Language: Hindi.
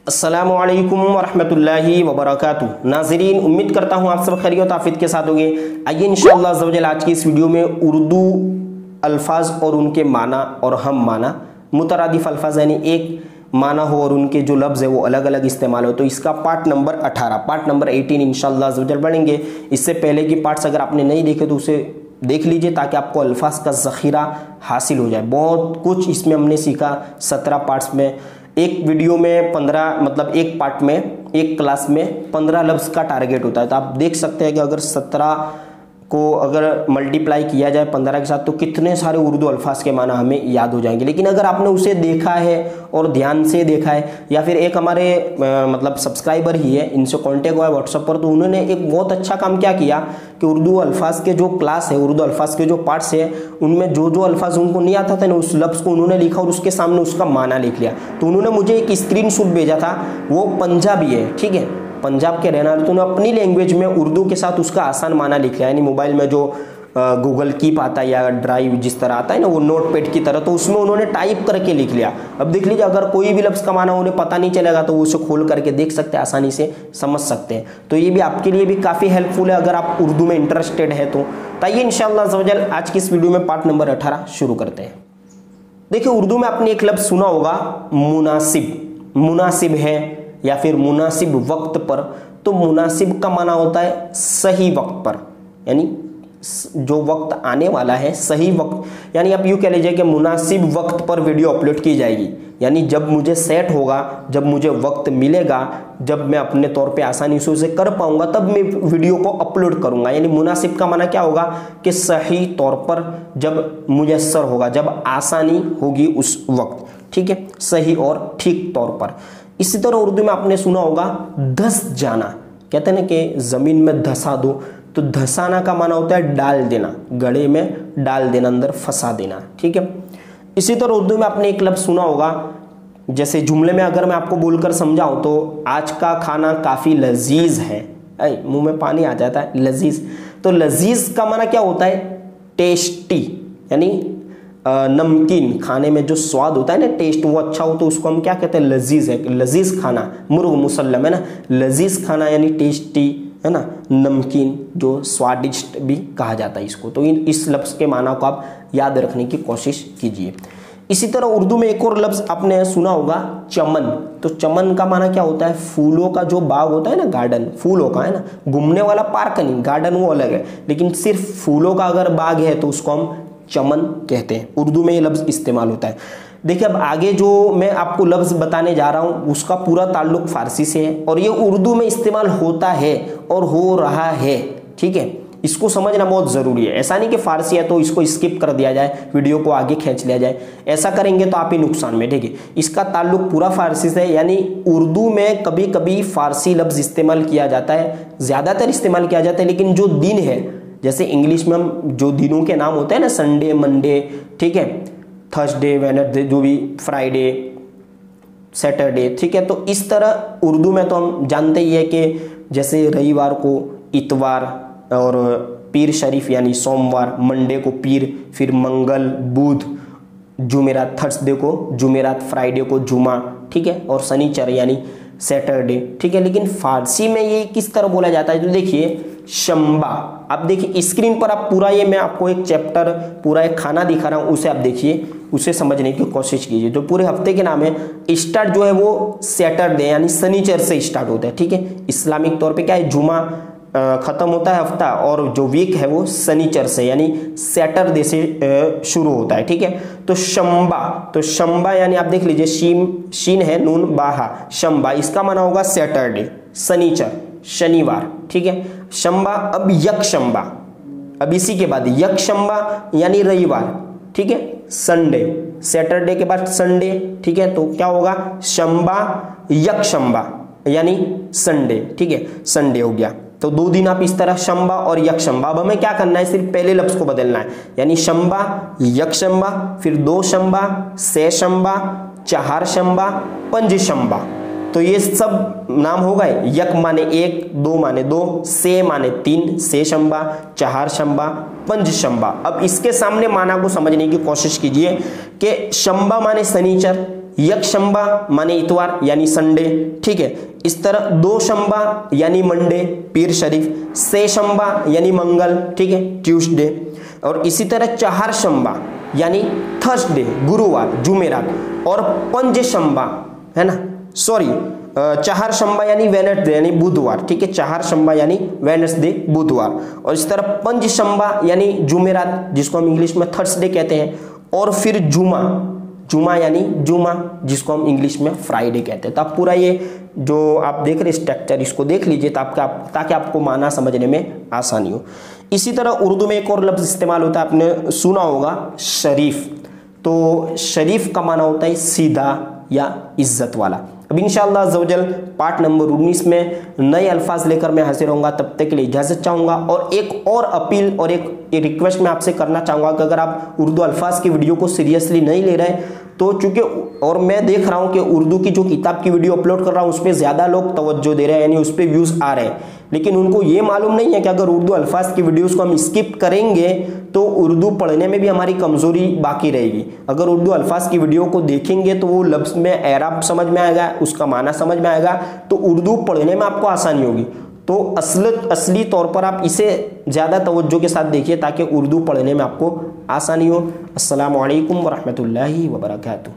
अस्सलामुअलैकुम वरहमतुल्लाहि वबरकातुहू। नाज़रीन, उम्मीद करता हूँ आप सब खैरियत आफियत के साथ होंगे। आइए इंशाअल्लाह अज़्ज़ व जल आज की इस वीडियो में उर्दू अल्फाज और उनके माना और हम माना, मुतरादिफ अल्फाज यानी एक माना हो और उनके जो लफ्ज़ है वो अलग अलग इस्तेमाल हो, तो इसका पार्ट नंबर 18, पार्ट नंबर 18 इंशाअल्लाह अज़्ज़ व जल पढ़ेंगे। इससे पहले की पार्ट्स अगर आपने नहीं देखे तो उसे देख लीजिए ताकि आपको अल्फाज का ज़ख़ीरा हासिल हो जाए। बहुत कुछ इसमें हमने सीखा 17 पार्ट्स में। एक वीडियो में 15 मतलब एक पार्ट में एक क्लास में 15 लफ्ज़ का टारगेट होता है, तो आप देख सकते हैं कि अगर 17 को अगर मल्टीप्लाई किया जाए 15 के साथ तो कितने सारे उर्दू अल्फाज के माना हमें याद हो जाएंगे। लेकिन अगर आपने उसे देखा है और ध्यान से देखा है, या फिर एक हमारे मतलब सब्सक्राइबर ही है, इनसे कांटेक्ट हुआ है व्हाट्सएप पर, तो उन्होंने एक बहुत अच्छा काम क्या किया कि उर्दू अल्फाज के जो क्लास है, उर्दू अल्फाज के जो पार्ट्स है, उनमें जो जो अल्फाज उनको नहीं आता था ना, उस लफ्ज़ को उन्होंने लिखा और उसके सामने उसका माना लिख लिया। तो उन्होंने मुझे एक स्क्रीनशॉट भेजा था, वो पंजाबी है, ठीक है, पंजाब के रहने वाले, तो उन्होंने अपनी लैंग्वेज में उर्दू के साथ उसका आसान माना लिखा है। यानी मोबाइल में जो गूगल कीप आता है या ड्राइव जिस तरह आता है ना, वो नोटपैड की तरह, तो उसमें उन्होंने टाइप करके लिख लिया। अब देख लीजिए, अगर कोई भी लफ्ज़ का माना उन्हें पता नहीं चलेगा तो वो उसे खोल करके देख सकते हैं, आसानी से समझ सकते हैं। तो ये भी आपके लिए भी काफ़ी हेल्पफुल है अगर आप उर्दू में इंटरेस्टेड है तो। आइए इंशाअल्लाह अज़्ज़ व जल आज की इस वीडियो में पार्ट नंबर 18 शुरू करते हैं। देखिए, उर्दू में आपने एक लफ्ज़ सुना होगा मुनासिब। मुनासिब है या फिर मुनासिब वक्त पर, तो मुनासिब का माना होता है सही वक्त पर, यानी जो वक्त आने वाला है सही वक्त, यानी आप यूँ कह लीजिए कि मुनासिब वक्त पर वीडियो अपलोड की जाएगी, यानी जब मुझे सेट होगा, जब मुझे वक्त मिलेगा, जब मैं अपने तौर पे आसानी से उसे कर पाऊंगा, तब मैं वीडियो को अपलोड करूंगा। यानी मुनासिब का माना क्या होगा कि सही तौर पर, जब मुयस्सर होगा, जब आसानी होगी उस वक्त, ठीक है, सही और ठीक तौर पर। इसी तरह उर्दू में आपने सुना होगा धस जाना, कहते हैं ना कि ज़मीन में धसा दो, तो धसाना का माना होता है डाल देना, गड़े में डाल देना, अंदर फंसा देना, ठीक है। इसी तरह उर्दू में आपने एक लफ्ज़ सुना होगा, जैसे जुमले में अगर मैं आपको बोलकर समझाऊं तो आज का खाना काफ़ी लजीज है, मुंह में पानी आ जाता है, लजीज। तो लजीज का माना क्या होता है, टेस्टी, यानी नमकीन, खाने में जो स्वाद होता है ना, टेस्ट वो अच्छा हो तो उसको हम क्या कहते हैं, लजीज है। लजीज खाना, मुर्ग मुसल्लम है ना, लजीज खाना यानी टेस्टी है ना, नमकीन, जो स्वादिष्ट भी कहा जाता है इसको। तो इस लफ्ज़ के माना को आप याद रखने की कोशिश कीजिए। इसी तरह उर्दू में एक और लफ्ज़ आपने सुना होगा चमन। तो चमन का माना क्या होता है, फूलों का जो बाग होता है ना, गार्डन, फूलों का है ना, घूमने वाला पार्क नहीं, गार्डन वो अलग है, लेकिन सिर्फ फूलों का अगर बाग है तो उसको हम चमन कहते हैं। उर्दू में ये लफ्ज़ इस्तेमाल होता है। देखिए, अब आगे जो मैं आपको लफ्ज़ बताने जा रहा हूँ उसका पूरा ताल्लुक फ़ारसी से है और ये उर्दू में इस्तेमाल होता है और हो रहा है, ठीक है। इसको समझना बहुत ज़रूरी है। ऐसा नहीं कि फ़ारसी है तो इसको स्किप कर दिया जाए, वीडियो को आगे खींच लिया जाए, ऐसा करेंगे तो आप ही नुकसान में, ठीक है। इसका ताल्लुक पूरा फ़ारसी से है, यानी उर्दू में कभी कभी फ़ारसी लफ्ज़ इस्तेमाल किया जाता है, ज़्यादातर इस्तेमाल किया जाता है, लेकिन जो दिन है, जैसे इंग्लिश में हम जो दिनों के नाम होते हैं ना, संडे, मंडे, ठीक है, थर्सडे, वेडनेसडे, जो भी, फ्राइडे, सैटरडे, ठीक है। तो इस तरह उर्दू में तो हम जानते ही है कि जैसे रविवार को इतवार और पीर शरीफ यानी सोमवार, मंडे को पीर, फिर मंगल, बुध, जुमेरात, थर्सडे को जुमेरात, फ्राइडे को जुमा, ठीक है, और शनिचर यानी सैटरडे, ठीक है। लेकिन फारसी में ये किस तरह बोला जाता है, तो देखिए शंबा। अब देखिए स्क्रीन पर आप पूरा, ये मैं आपको एक चैप्टर, पूरा एक खाना दिखा रहा हूँ, उसे आप देखिए, उसे समझने की कोशिश कीजिए। जो पूरे हफ्ते के नाम है, स्टार्ट जो है वो सैटरडे यानी शनिचर से स्टार्ट होता है, ठीक है। इस्लामिक तौर पे क्या है, जुमा ख़त्म होता है हफ्ता, और जो वीक है वो शनिचर से यानी सैटरडे से शुरू होता है, ठीक है। तो शंबा, तो शंबा यानी आप देख लीजिए, शीन है, नून बाहा, शंबा, इसका माना होगा सैटरडे, शनिचर, शनिवार, ठीक है, शंबा। अब यकशंबा, अब इसी के बाद यकशंबा यानी रविवार, ठीक है, संडे, सैटरडे के बाद संडे, ठीक है। तो क्या होगा, शंबा यकशंबा यानी संडे, ठीक है, संडे हो गया। तो 2 दिन आप इस तरह शंबा और यकशंबा। अब हमें क्या करना है, सिर्फ पहले लफ्ज़ को बदलना है, यानी शंबा, यकशंबा, फिर 2 शंबा, से शंबा, 4 शंबा, 5 शंबा। तो ये सब नाम हो गए। यक माने 1, 2 माने 2, से माने 3, से शंबा, 4 शंबा, 5 शंबा। अब इसके सामने माना को समझने की कोशिश कीजिए कि शंबा माने शनिचर, यकशंबा माने इतवार यानी संडे, ठीक है। इस तरह दोशंबा यानी मंडे, पीर शरीफ। सेशंबा यानी मंगल, ठीक है, ट्यूसडे। और इसी तरह चहारशंबा यानी थर्सडे, गुरुवार, जुमेरात। और पंजशंबा है ना, सॉरी, चहारशंबा यानी वेडनेसडे यानी बुधवार, ठीक है, चहारशंबा यानी वेडनेसडे, बुधवार। और इस तरह पंजशंबा यानी जुमेरात, जिसको हम इंग्लिश में थर्सडे कहते हैं। और फिर जुमा, जुमा यानी जुमा, जिसको हम इंग्लिश में फ्राइडे कहते हैं। तो आप पूरा ये जो आप देख रहे स्ट्रक्चर, इसको देख लीजिए ताकि आपको माना समझने में आसानी हो। इसी तरह उर्दू में एक और लफ्ज इस्तेमाल होता है, आपने सुना होगा शरीफ। तो शरीफ का माना होता है सीधा या इज्जत वाला। अब इंशाअल्लाह अज़्ज़वजल पार्ट नंबर 19 में नए अल्फाज लेकर मैं हाजिर होऊंगा। तब तक के लिए इजाज़त चाहूँगा। और एक और अपील और एक रिक्वेस्ट मैं आपसे करना चाहूँगा कि अगर आप उर्दू अल्फाज की वीडियो को सीरियसली नहीं ले रहे तो चूँकि, और मैं देख रहा हूँ कि उर्दू की जो किताब की वीडियो अपलोड कर रहा हूँ उस पर ज़्यादा लोग तवज्जो दे रहे हैं, यानी उस पर व्यूज़ आ रहे हैं, लेकिन उनको ये मालूम नहीं है कि अगर उर्दू अल्फाज की वीडियोस को हम स्किप करेंगे तो उर्दू पढ़ने में भी हमारी कमज़ोरी बाकी रहेगी। अगर उर्दू अल्फाज की वीडियो को देखेंगे तो वो लफ्ज़ में एराब समझ में आएगा, उसका माना समझ में आएगा, तो उर्दू पढ़ने में आपको आसानी होगी। तो असली तौर पर आप इसे ज़्यादा तवज्जो के साथ देखिए ताकि उर्दू पढ़ने में आपको आसानी हो। अस्सलामु अलैकुम वरहमतुल्लाहि वबरकातुहू।